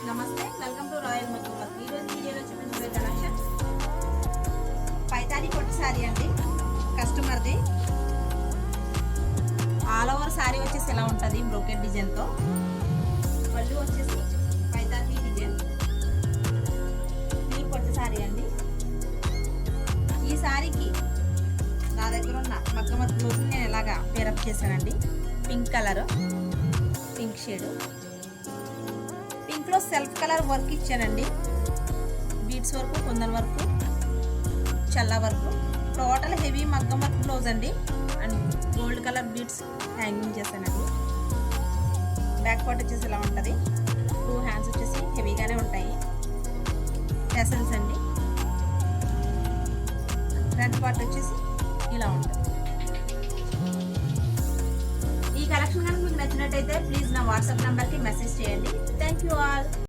నమస్తే, welcome to royal మగ్గం. ఈ రోజు వీడియోలో చూపించబోయే కలెక్షన్ పైతాని పట్టు సారీ అండి. కస్టమర్ది ఆల్ ఓవర్ సారీ వచ్చేసి ఎలా ఉంటుంది బ్రోకెట్ డిజైన్తో. పళ్ళు వచ్చేసి పైతాని డిజైన్ ప్యూర్ పట్టు సారీ అండి. ఈ సారీకి నా దగ్గర ఉన్న మగ్గం బ్లౌజ్ నేను ఎలాగా పేరప్ చేశానండి. పింక్ కలర్, పింక్ షేడ్, పింక్లో సెల్ఫ్ కలర్ వర్క్ ఇచ్చానండి. బీడ్స్ వర్క్, కుందన్ వర్క్, చల్ల వర్క్, టోటల్ హెవీ మగ్గం వర్క్ బ్లౌజ్ అండి. And gold colour beads hanging చేశానండి. బ్యాక్ పార్ట్ వచ్చేసి ఇలా ఉంటుంది. 2 హ్యాండ్స్ వచ్చేసి హెవీగానే ఉంటాయి. టెసల్స్ అండి. ఫ్రంట్ పార్ట్ వచ్చేసి ఇలా ఉంటుంది. ఈ కలెక్షన్ కనుక మీకు నచ్చినట్టయితే ప్లీజ్ నా వాట్సాప్ నెంబర్కి మెసేజ్ చేయండి. Thank you all.